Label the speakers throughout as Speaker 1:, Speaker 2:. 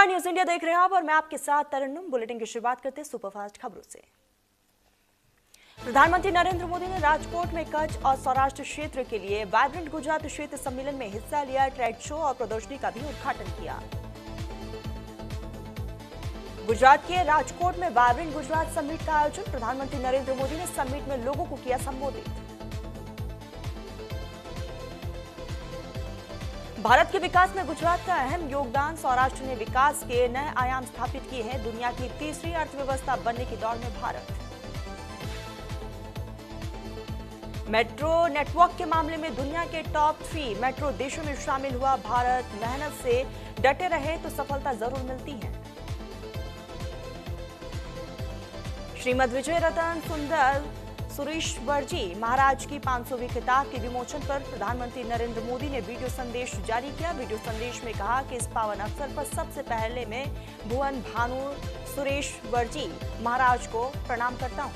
Speaker 1: नमस्कार, news India देख रहे हैं आप और मैं आपके साथ तरन्नुम। बुलेटिन की शुरुआत करते हैं सुपरफास्ट खबरों से। प्रधानमंत्री नरेंद्र मोदी ने राजकोट में कच्छ और सौराष्ट्र क्षेत्र के लिए वाइब्रेंट गुजरात क्षेत्र सम्मेलन में हिस्सा लिया। ट्रेड शो और प्रदर्शनी का भी उद्घाटन किया। गुजरात के राजकोट में वाइब्रेंट गुजरात समिट का आयोजन। प्रधानमंत्री नरेंद्र मोदी ने समिट में लोगों को किया संबोधित। भारत के विकास में गुजरात का अहम योगदान। सौराष्ट्र ने विकास के नए आयाम स्थापित किए हैं। दुनिया की तीसरी अर्थव्यवस्था बनने की दौड़ में भारत। मेट्रो नेटवर्क के मामले में दुनिया के टॉप 3 मेट्रो देशों में शामिल हुआ भारत। मेहनत से डटे रहे तो सफलता जरूर मिलती है। श्रीमद विजय रतन सुंदर सुरेश्वर जी महाराज की 500वीं खिताब के विमोचन पर प्रधानमंत्री नरेंद्र मोदी ने वीडियो संदेश जारी किया। वीडियो संदेश में कहा कि इस पावन अवसर पर सबसे पहले मैं भुवन भानु सुरेश्वर जी महाराज को प्रणाम करता हूं।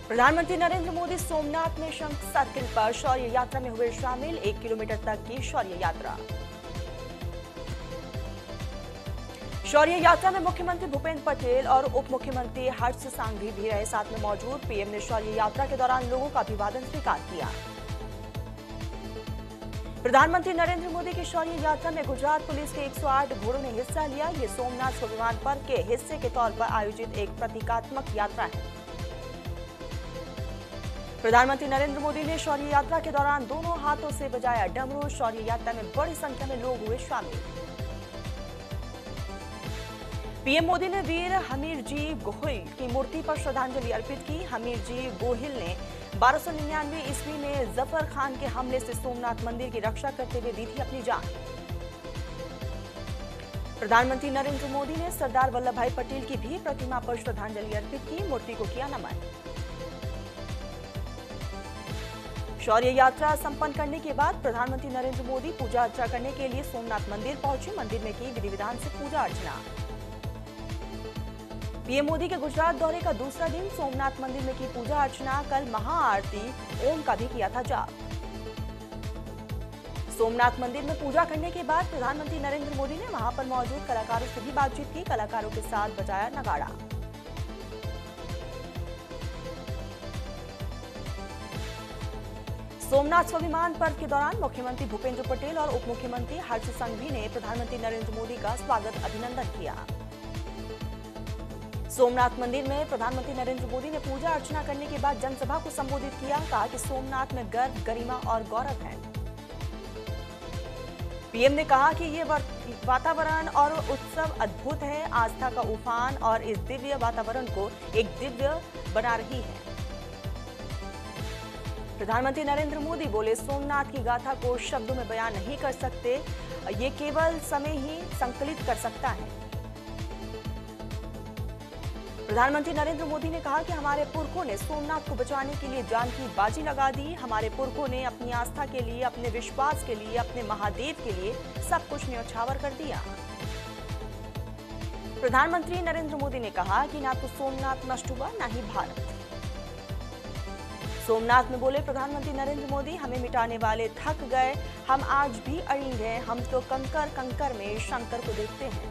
Speaker 1: प्रधानमंत्री नरेंद्र मोदी सोमनाथ में शंख सर्किल पर शौर्य यात्रा में हुए शामिल। 1 किलोमीटर तक की शौर्य यात्रा। शौर्य यात्रा में मुख्यमंत्री भूपेंद्र पटेल और उप मुख्यमंत्री हर्ष सांघवी भी रहे साथ में मौजूद। पीएम ने शौर्य यात्रा के दौरान लोगों का अभिवादन स्वीकार किया। प्रधानमंत्री नरेंद्र मोदी की शौर्य यात्रा में गुजरात पुलिस के 108 घोड़ों ने हिस्सा लिया। ये सोमनाथ स्वाभिमान पर्व के हिस्से के तौर पर आयोजित एक प्रतीकात्मक यात्रा है। प्रधानमंत्री नरेंद्र मोदी ने शौर्य यात्रा के दौरान दोनों हाथों से बजाया डमरू। शौर्य यात्रा में बड़ी संख्या में लोग हुए शामिल। पीएम मोदी ने वीर हमीर जी गोहिल की मूर्ति पर श्रद्धांजलि अर्पित की। हमीर जी गोहिल ने 1299 ईस्वी में जफर खान के हमले से सोमनाथ मंदिर की रक्षा करते हुए दी थी अपनी जान। प्रधानमंत्री नरेंद्र मोदी ने सरदार वल्लभ भाई पटेल की भी प्रतिमा पर श्रद्धांजलि अर्पित की। मूर्ति को किया नमन। शौर्य यात्रा संपन्न करने के बाद प्रधानमंत्री नरेंद्र मोदी पूजा अर्चना करने के लिए सोमनाथ मंदिर पहुंचे। मंदिर में की विधि विधान से पूजा अर्चना। पीएम मोदी के गुजरात दौरे का दूसरा दिन। सोमनाथ मंदिर में की पूजा अर्चना। कल महाआरती ओम का भी किया था जाप। सोमनाथ मंदिर में पूजा करने के बाद प्रधानमंत्री नरेंद्र मोदी ने वहां पर मौजूद कलाकारों से भी बातचीत की। कलाकारों के साथ बजाया नगाड़ा। सोमनाथ स्वाभिमान पर्व के दौरान मुख्यमंत्री भूपेंद्र पटेल और उप मुख्यमंत्री हर्ष सांघवी ने प्रधानमंत्री नरेंद्र मोदी का स्वागत अभिनंदन किया। सोमनाथ मंदिर में प्रधानमंत्री नरेंद्र मोदी ने पूजा अर्चना करने के बाद जनसभा को संबोधित किया। कहा कि सोमनाथ में गर्व, गरिमा और गौरव है। पीएम ने कहा कि ये वातावरण और उत्सव अद्भुत है। आस्था का उफान और इस दिव्य वातावरण को एक दिव्य बना रही है। प्रधानमंत्री नरेंद्र मोदी बोले, सोमनाथ की गाथा को शब्दों में बयान नहीं कर सकते, ये केवल समय ही संकलित कर सकता है। प्रधानमंत्री नरेंद्र मोदी ने कहा कि हमारे पुरखों ने सोमनाथ को बचाने के लिए जान की बाजी लगा दी। हमारे पुरखों ने अपनी आस्था के लिए, अपने विश्वास के लिए, अपने महादेव के लिए सब कुछ न्यौछावर कर दिया। प्रधानमंत्री नरेंद्र मोदी ने कहा कि ना तो सोमनाथ नष्ट हुआ, ना ही भारत। सोमनाथ में बोले प्रधानमंत्री नरेंद्र मोदी, हमें मिटाने वाले थक गए, हम आज भी अड़िग हैं। हम तो कंकर कंकर में शंकर को देखते हैं।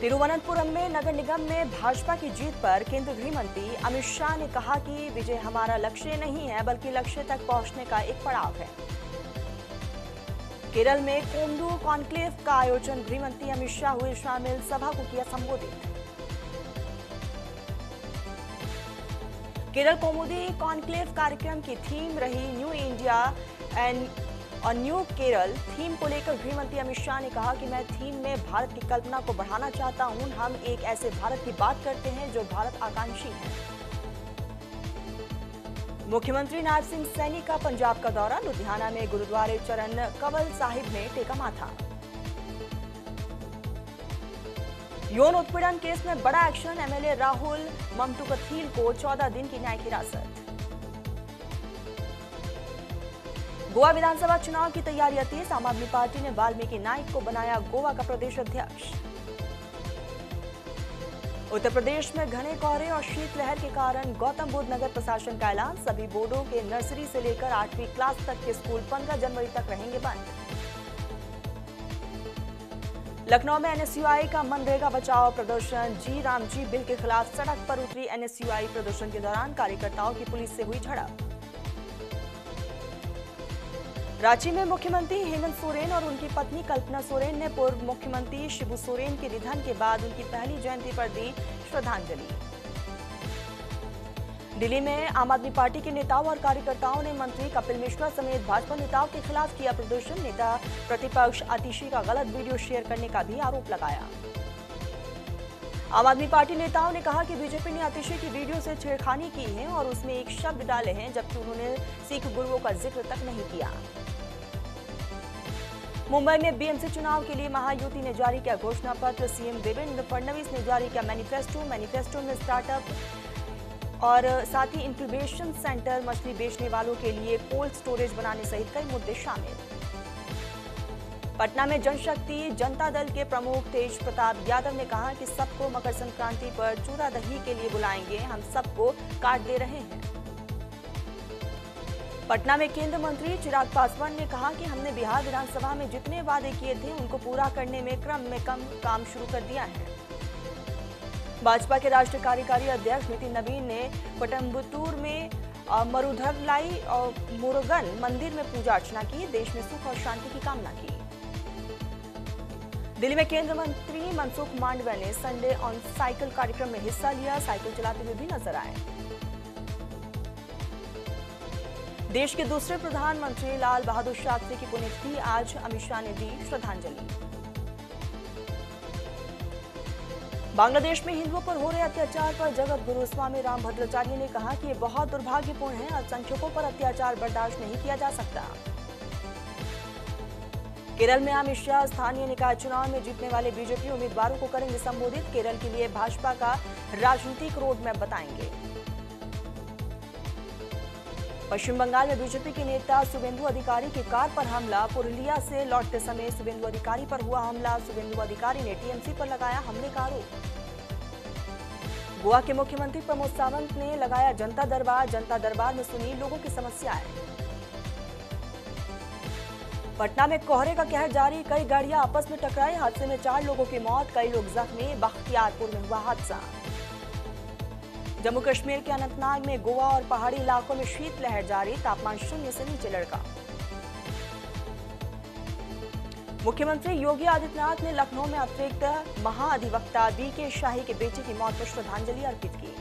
Speaker 1: तिरुवनंतपुरम में नगर निगम में भाजपा की जीत पर केंद्रीय गृह मंत्री अमित शाह ने कहा कि विजय हमारा लक्ष्य नहीं है, बल्कि लक्ष्य तक पहुंचने का एक पड़ाव है। केरल में कोमुदु कॉन्क्लेव का आयोजन। गृह मंत्री अमित शाह हुए शामिल। सभा को किया संबोधित। केरल कोमुदी कॉन्क्लेव कार्यक्रम की थीम रही न्यू इंडिया एंड और न्यू केरल। थीम को लेकर गृह मंत्री अमित शाह ने कहा कि मैं थीम में भारत की कल्पना को बढ़ाना चाहता हूं। हम एक ऐसे भारत की बात करते हैं जो भारत आकांक्षी है। मुख्यमंत्री नायब सिंह सैनी का पंजाब का दौरा। लुधियाना में गुरुद्वारे चरण कवल साहिब में टेका माथा। यौन उत्पीड़न केस में बड़ा एक्शन। एमएलए राहुल ममटुकथील को 14 दिन की न्यायिक हिरासत। गोवा विधानसभा चुनाव की तैयारियां तेज। आम आदमी पार्टी ने वाल्मीकि नाइक को बनाया गोवा का प्रदेश अध्यक्ष। उत्तर प्रदेश में घने कोहरे और शीतलहर के कारण गौतम बुद्ध नगर प्रशासन का ऐलान, सभी बोर्डों के नर्सरी से लेकर 8वीं क्लास तक के स्कूल 15 जनवरी तक रहेंगे बंद। लखनऊ में एनएसयूआई का मनरेगा बचाओ प्रदर्शन, जी राम जी बिल के खिलाफ सड़क पर उतरी एनएसयूआई। प्रदर्शन के दौरान कार्यकर्ताओं की पुलिस से हुई झड़प। रांची में मुख्यमंत्री हेमंत सोरेन और उनकी पत्नी कल्पना सोरेन ने पूर्व मुख्यमंत्री शिबू सोरेन के निधन के बाद उनकी पहली जयंती पर दी श्रद्धांजलि। दिल्ली में आम आदमी पार्टी के नेताओं और कार्यकर्ताओं ने मंत्री कपिल मिश्रा समेत भाजपा नेताओं के खिलाफ किया प्रदर्शन। नेता प्रतिपक्ष आतिशी का गलत वीडियो शेयर करने का भी आरोप लगाया। आम आदमी पार्टी नेताओं ने कहा कि बीजेपी ने आतिशी की वीडियो से छेड़खानी की है और उसमें एक शब्द डाले हैं, जबकि उन्होंने सिख गुरुओं का जिक्र तक नहीं किया। मुंबई में बीएमसी चुनाव के लिए महायुति ने जारी किया घोषणा पत्र। सीएम देवेंद्र फडणवीस ने जारी किया मैनिफेस्टो में स्टार्टअप और साथ ही इंक्यूबेशन सेंटर, मछली बेचने वालों के लिए कोल्ड स्टोरेज बनाने सहित कई मुद्दे शामिल। पटना में जनशक्ति जनता दल के प्रमुख तेज प्रताप यादव ने कहा कि सबको मकर संक्रांति पर चूड़ा दही के लिए बुलाएंगे, हम सबको कार्ड दे रहे हैं। पटना में केंद्रीय मंत्री चिराग पासवान ने कहा कि हमने बिहार विधानसभा में जितने वादे किए थे उनको पूरा करने में क्रम में कम काम शुरू कर दिया है। भाजपा के राष्ट्रीय कार्यकारी अध्यक्ष नितिन नवीन ने कोयम्बटूर में मरुधरलाई और मुरुगन मंदिर में पूजा अर्चना की, देश में सुख और शांति की कामना की। दिल्ली में केंद्रीय मंत्री मनसुख मांडविया ने संडे ऑन साइकिल कार्यक्रम में हिस्सा लिया, साइकिल चलाते हुए भी नजर आए। देश के दूसरे प्रधानमंत्री लाल बहादुर शास्त्री की पुण्यतिथि आज, अमित शाह ने दी श्रद्धांजलि। बांग्लादेश में हिंदुओं पर हो रहे अत्याचार पर जगत गुरु स्वामी रामभद्राचार्य ने कहा कि ये बहुत दुर्भाग्यपूर्ण है, अल्पसंख्यकों पर अत्याचार बर्दाश्त नहीं किया जा सकता। केरल में अमित शाह स्थानीय निकाय चुनाव में जीतने वाले बीजेपी उम्मीदवारों को करेंगे संबोधित, केरल के लिए भाजपा का राजनीतिक रोड मैप बताएंगे। पश्चिम बंगाल में बीजेपी के नेता शुभेंदु अधिकारी की कार पर हमला, पुरुलिया से लौटते समय शुभेंदु अधिकारी पर हुआ हमला, शुभेंदु अधिकारी ने टीएमसी पर लगाया हमले का आरोप। गोवा के मुख्यमंत्री प्रमोद सावंत ने लगाया जनता दरबार में सुनी लोगों की समस्याएं। पटना में कोहरे का कहर जारी, कई गाड़ियां आपस में टकराई, हादसे में 4 लोगों की मौत, कई लोग जख्मी, बख्तियारपुर में हुआ हादसा। जम्मू कश्मीर के अनंतनाग में गोवा और पहाड़ी इलाकों में शीतलहर जारी, तापमान 0 से नीचे लुढ़का। मुख्यमंत्री योगी आदित्यनाथ ने लखनऊ में अतिरिक्त महाधिवक्ता बीके शाही के बेटे की मौत पर श्रद्धांजलि अर्पित की।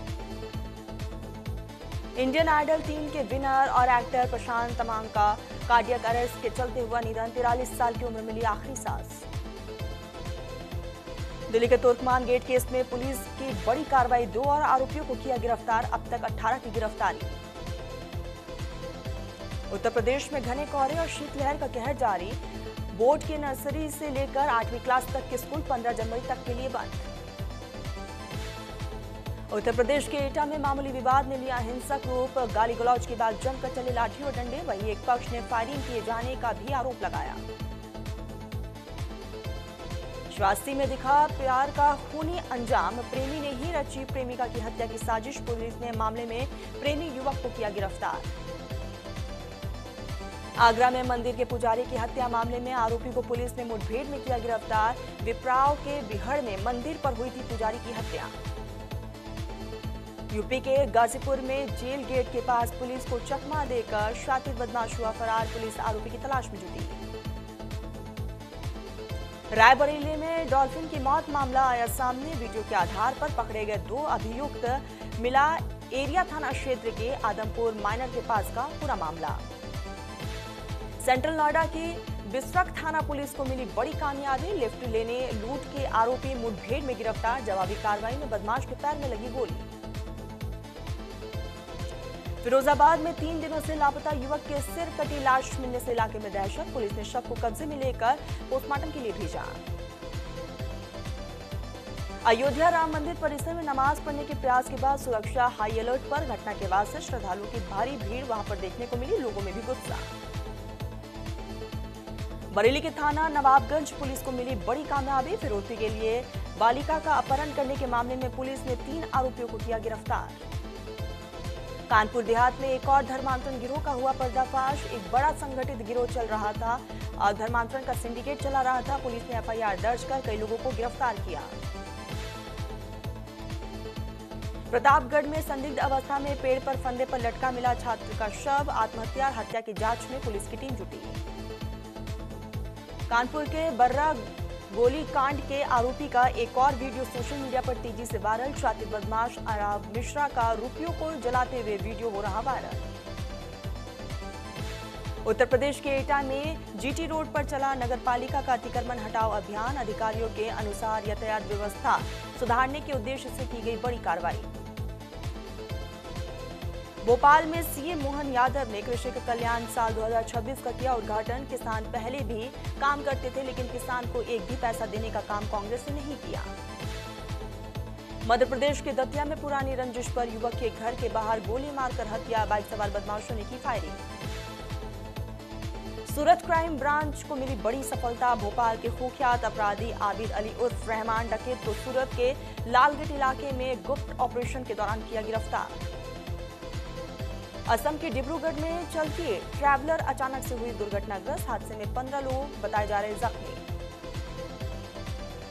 Speaker 1: इंडियन आइडल 3 के विनर और एक्टर प्रशांत तमांग का कार्डियक अरेस्ट के चलते हुआ निधन, 43 साल की उम्र मिली आखिरी सांस। दिल्ली के तुर्कमान गेट केस में पुलिस की बड़ी कार्रवाई, 2 और आरोपियों को किया गिरफ्तार, अब तक 18 की गिरफ्तारी। उत्तर प्रदेश में घने कोहरे और शीतलहर का कहर जारी, बोर्ड के नर्सरी से लेकर 8वीं क्लास तक के स्कूल 15 जनवरी तक के लिए बंद। उत्तर प्रदेश के एटा में मामूली विवाद ने लिया हिंसक रूप, गाली गलौज के बाद जमकर चले लाठी और डंडे, वहीं एक पक्ष ने फायरिंग किए जाने का भी आरोप लगाया। श्रावस्ती में दिखा प्यार का खूनी अंजाम, प्रेमी ने ही रची प्रेमिका की हत्या की साजिश, पुलिस ने मामले में प्रेमी युवक को किया गिरफ्तार। आगरा में मंदिर के पुजारी की हत्या मामले में आरोपी को पुलिस ने मुठभेड़ में किया गिरफ्तार, विप्राव के बिहड़ में मंदिर पर हुई थी पुजारी की हत्या। यूपी के गाजीपुर में जेल गेट के पास पुलिस को चकमा देकर शातिर बदमाश हुआ फरार, पुलिस आरोपी की तलाश में जुटी। रायबरेली में डॉल्फिन की मौत मामला आया सामने, वीडियो के आधार पर पकड़े गए 2 अभियुक्त, मिला एरिया थाना क्षेत्र के आदमपुर माइनर के पास का पूरा मामला। सेंट्रल नोएडा की बिस्रक थाना पुलिस को मिली बड़ी कामयाबी, लिफ्ट लेने लूट के आरोपी मुठभेड़ में गिरफ्तार, जवाबी कार्रवाई में बदमाश के पैर में लगी गोली। फिरोजाबाद में 3 दिनों से लापता युवक के सिर कटी लाश मिलने से इलाके में दहशत, पुलिस ने शव को कब्जे में लेकर पोस्टमार्टम के लिए भेजा। अयोध्या राम मंदिर परिसर में नमाज पढ़ने के प्रयास के बाद सुरक्षा हाई अलर्ट पर, घटना के बाद से श्रद्धालुओं की भारी भीड़ वहां पर देखने को मिली, लोगों में भी गुस्सा। बरेली के थाना नवाबगंज पुलिस को मिली बड़ी कामयाबी, फिरौती के लिए बालिका का अपहरण करने के मामले में पुलिस ने 3 आरोपियों को किया गिरफ्तार। कानपुर देहात में एक और धर्मांतरण गिरोह का हुआ पर्दाफाश। एक बड़ा संगठित गिरोह चल रहा था और धर्मांतरण का सिंडिकेट चला रहा था। पुलिस ने एफआईआर दर्ज कर कई लोगों को गिरफ्तार किया। प्रतापगढ़ में संदिग्ध अवस्था में पेड़ पर फंदे पर लटका मिला छात्र का शव। आत्महत्या और हत्या की जांच में पुलिस की टीम जुटी। कानपुर के बर्रा गोली कांड के आरोपी का एक और वीडियो सोशल मीडिया पर तेजी से वायरल। शातिर बदमाश आराब मिश्रा का रुपयों को जलाते हुए वीडियो हो रहा वायरल। उत्तर प्रदेश के एटा में जीटी रोड पर चला नगरपालिका का अतिक्रमण हटाओ अभियान। अधिकारियों के अनुसार यातायात व्यवस्था सुधारने के उद्देश्य से की गई बड़ी कार्रवाई। भोपाल में सीएम मोहन यादव ने कृषक कल्याण साल 2026 का किया उद्घाटन। किसान पहले भी काम करते थे, लेकिन किसान को एक भी पैसा देने का काम कांग्रेस ने नहीं किया। मध्य प्रदेश के दतिया में पुरानी रंजिश पर युवक के घर के बाहर गोली मारकर हत्या। बाइक सवार बदमाशों ने की फायरिंग। सूरत क्राइम ब्रांच को मिली बड़ी सफलता। भोपाल के कुख्यात अपराधी आबिद अली उर्फ रहमान डकैत को सूरत के लालगेट इलाके में गुप्त ऑपरेशन के दौरान किया गिरफ्तार। असम के डिब्रूगढ़ में चलती ट्रैवलर अचानक से हुई दुर्घटनाग्रस्त। हादसे में 15 लोग बताए जा रहे जख्मी।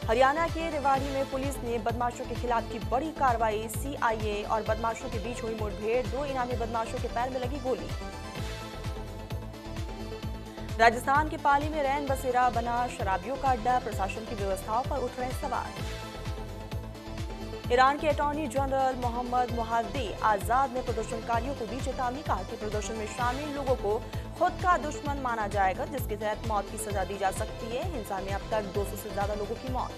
Speaker 1: हरियाणा के रेवाड़ी में पुलिस ने बदमाशों के खिलाफ की बड़ी कार्रवाई। सीआईए और बदमाशों के बीच हुई मुठभेड़। 2 इनामी बदमाशों के पैर में लगी गोली। राजस्थान के पाली में रैन बसेरा बना शराबियों का अड्डा। प्रशासन की व्यवस्थाओं पर उठ रहे सवाल। ईरान के अटॉर्नी जनरल मोहम्मद मोहद्दी आजाद ने प्रदर्शनकारियों को दी चेतावनी। कहा कि प्रदर्शन में शामिल लोगों को खुद का दुश्मन माना जाएगा, जिसके तहत मौत की सजा दी जा सकती है। हिंसा में अब तक 200 से ज्यादा लोगों की मौत।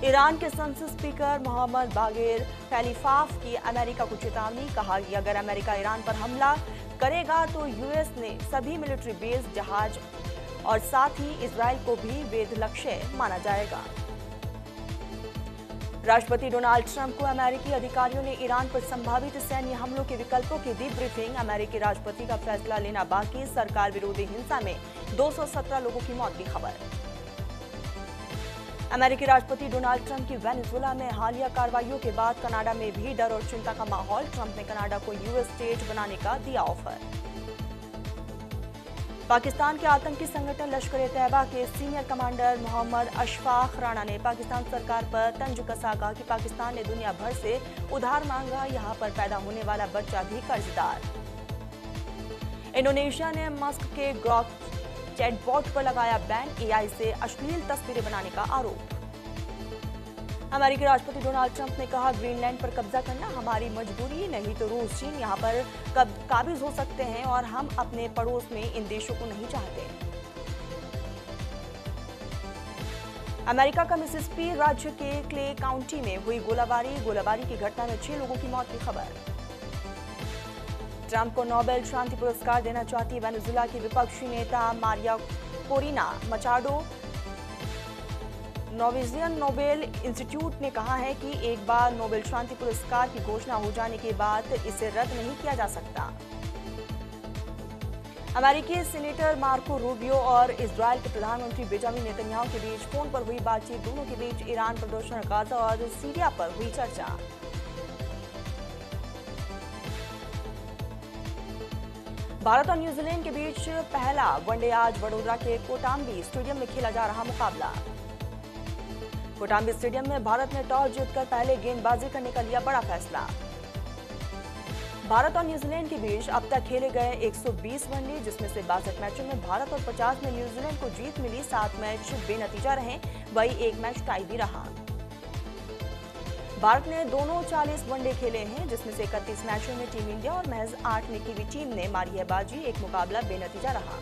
Speaker 1: ईरान के संसद स्पीकर मोहम्मद बागेर खलीफाफ की अमेरिका को चेतावनी। कहा कि अगर अमेरिका ईरान पर हमला करेगा तो यूएस ने सभी मिलिट्री बेस, जहाज और साथ ही इजराइल को भी वैध लक्ष्य माना जाएगा। राष्ट्रपति डोनाल्ड ट्रंप को अमेरिकी अधिकारियों ने ईरान पर संभावित सैन्य हमलों के विकल्पों की दी ब्रीफिंग। अमेरिकी राष्ट्रपति का फैसला लेना बाकी। सरकार विरोधी हिंसा में 217 लोगों की मौत की खबर। अमेरिकी राष्ट्रपति डोनाल्ड ट्रंप की वेनेजुएला में हालिया कार्रवाइयों के बाद कनाडा में भी डर और चिंता का माहौल। ट्रंप ने कनाडा को यूएस स्टेट बनाने का दिया ऑफर। पाकिस्तान के आतंकी संगठन लश्कर-ए-तैयबा के सीनियर कमांडर मोहम्मद अशफाक राणा ने पाकिस्तान सरकार पर तंज कसा। कहा कि पाकिस्तान ने दुनिया भर से उधार मांगा, यहां पर पैदा होने वाला बच्चा भी कर्जदार। इंडोनेशिया ने मस्क के ग्रॉक चैटबॉट पर लगाया बैन। एआई से अश्लील तस्वीरें बनाने का आरोप। अमेरिकी राष्ट्रपति डोनाल्ड ट्रंप ने कहा ग्रीनलैंड पर कब्जा करना हमारी मजबूरी, नहीं तो रूस चीन यहां पर काबिज हो सकते हैं और हम अपने पड़ोस में इन देशों को नहीं चाहते। अमेरिका का मिसिसिपी राज्य के क्ले काउंटी में हुई गोलाबारी की घटना में 6 लोगों की मौत की खबर। ट्रंप को नोबेल शांति पुरस्कार देना चाहती वेनेजुएला की विपक्षी नेता Maria Corina Machado. Norwegian Nobel institute ने कहा है कि एक बार नोबेल शांति पुरस्कार की घोषणा हो जाने के बाद इसे रद्द नहीं किया जा सकता। अमेरिकी सीनेटर मार्को रूबियो और इजरायल के प्रधानमंत्री बेंजामिन नेतन्याहू के बीच फोन पर हुई बातचीत। दोनों के बीच ईरान प्रदर्शन, गाजा और सीरिया पर हुई चर्चा। भारत और न्यूजीलैंड के बीच पहला वनडे आज वडोदरा के कोटाम्बी स्टेडियम में खेला जा रहा मुकाबला। कोटाम्बी स्टेडियम में भारत ने टॉस जीतकर पहले गेंदबाजी करने का लिया बड़ा फैसला। भारत और न्यूजीलैंड के बीच अब तक खेले गए 120 वनडे, जिसमें से 62 मैचों में भारत और 50 में न्यूजीलैंड को जीत मिली। 7 मैच बेनतीजा रहे, वही 1 मैच टाई भी रहा। भारत ने दोनों 40 वनडे खेले हैं, जिसमें से 31 मैचों में टीम इंडिया और महज 8 में कीवी टीम ने मारी है बाजी। एक मुकाबला बेनतीजा रहा।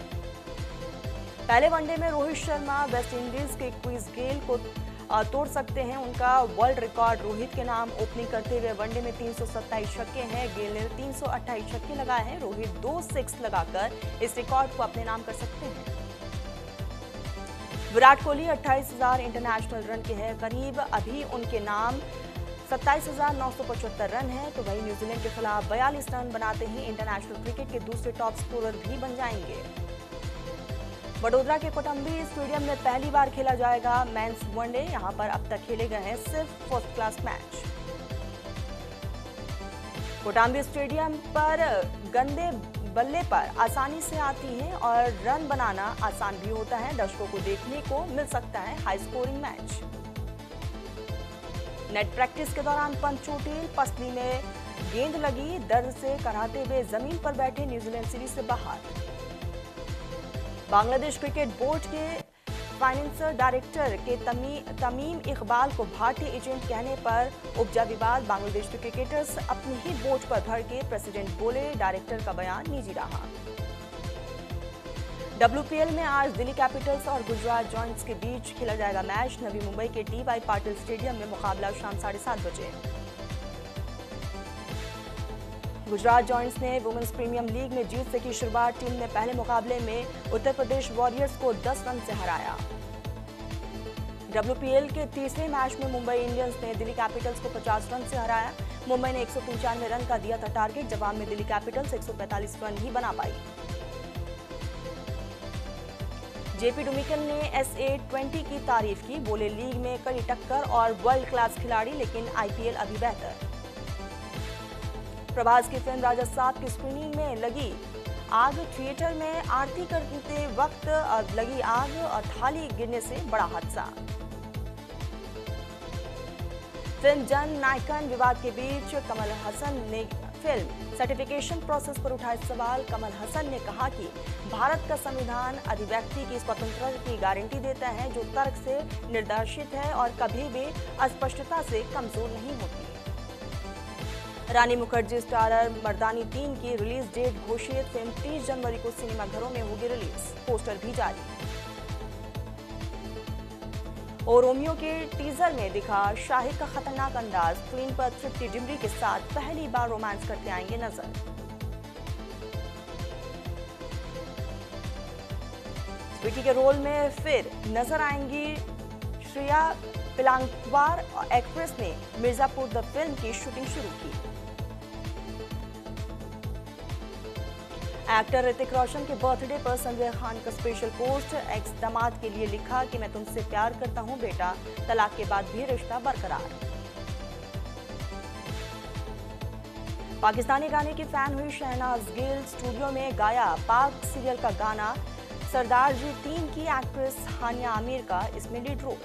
Speaker 1: पहले वनडे में रोहित शर्मा वेस्टइंडीज के क्रिस गेल को तोड़ सकते हैं। उनका वर्ल्ड रिकॉर्ड रोहित के नाम ओपनिंग करते हुए वनडे में 327 छक्के हैं। गेल ने 328 छक्के लगाए हैं। रोहित 2 सिक्स लगाकर इस रिकॉर्ड को अपने नाम कर सकते हैं। विराट कोहली 28,000 इंटरनेशनल रन के हैं करीब। अभी उनके नाम 27,975 रन हैं। तो वही न्यूजीलैंड के खिलाफ 42 रन बनाते ही इंटरनेशनल क्रिकेट के दूसरे टॉप स्कोरर भी बन जाएंगे। वडोदरा के कोटंबी स्टेडियम में पहली बार खेला जाएगा मेंस वनडे। यहां पर अब तक खेले गए हैं सिर्फ first class match. Kotambi stadium पर गंदे बल्ले पर आसानी से आती है और रन बनाना आसान भी होता है। दर्शकों को देखने को मिल सकता है high scoring match. Net practice के दौरान पंत चोटिल, पसली में गेंद लगी, दर्द से कराहते हुए जमीन पर बैठे न्यूजीलैंड सीरीज से बाहर। बांग्लादेश क्रिकेट बोर्ड के फाइनेंशियल डायरेक्टर के तमीम इकबाल को भारतीय एजेंट कहने पर उपजा विवाद। बांग्लादेश के क्रिकेटर्स अपने ही बोर्ड पर भड़के, प्रेसिडेंट बोले डायरेक्टर का बयान निजी रहा। WPL में आज दिल्ली कैपिटल्स और गुजरात जॉइंट्स के बीच खेला जाएगा मैच। नवी मुंबई के DY पाटिल स्टेडियम में मुकाबला शाम 7:30 बजे। गुजरात जॉइंट्स ने वुमेन्स प्रीमियम लीग में जीत से की शुरुआत। टीम ने पहले मुकाबले में उत्तर प्रदेश वॉरियर्स को 10 रन से हराया। WPL के तीसरे मैच में मुंबई इंडियंस ने दिल्ली कैपिटल्स को 50 रन से हराया। मुंबई ने 195 रन का दिया था टारगेट। जवाब में दिल्ली कैपिटल्स 145 रन ही बना पाई। JP डुमिकन ने SA-20 की तारीफ की, बोले लीग में कड़ी टक्कर और वर्ल्ड क्लास खिलाड़ी, लेकिन IPL अभी बेहतर। प्रभास की फिल्म राजा साहब की स्क्रीनिंग में लगी आग। थिएटर में आरती करते वक्त लगी आग और थाली गिरने से बड़ा हादसा। फिल्म जन नायकन विवाद के बीच कमल हसन ने फिल्म सर्टिफिकेशन प्रोसेस पर उठाए सवाल। कमल हसन ने कहा कि भारत का संविधान अभिव्यक्ति की स्वतंत्रता की गारंटी देता है, जो तर्क से निर्देशित है और कभी भी अस्पष्टता से कमजोर नहीं होती। रानी मुखर्जी स्टारर मर्दानी 3 की रिलीज डेट घोषित। फिल्म 30 जनवरी को सिनेमाघरों में होगी रिलीज, पोस्टर भी जारी। और रोमियो के टीजर में दिखा शाहिद का खतरनाक अंदाज। स्क्रीन पर तृप्ति डिमरी के साथ पहली बार रोमांस करते आएंगे नजर। स्वीटी के रोल में फिर नजर आएंगी श्रेया पिलांगवार। एक्ट्रेस ने मिर्जापुर द फिल्म की शूटिंग शुरू की। एक्टर ऋतिक रोशन के बर्थडे पर संजय खान का स्पेशल पोस्ट। एक्स दामाद के लिए लिखा कि मैं तुमसे प्यार करता हूं बेटा, तलाक के बाद भी रिश्ता बरकरार। पाकिस्तानी गाने की फैन हुई शहनाज गिल, स्टूडियो में गाया पाक सीरियल का गाना। सरदार जी 3 की एक्ट्रेस हानिया आमिर का इसमें लीड रोल।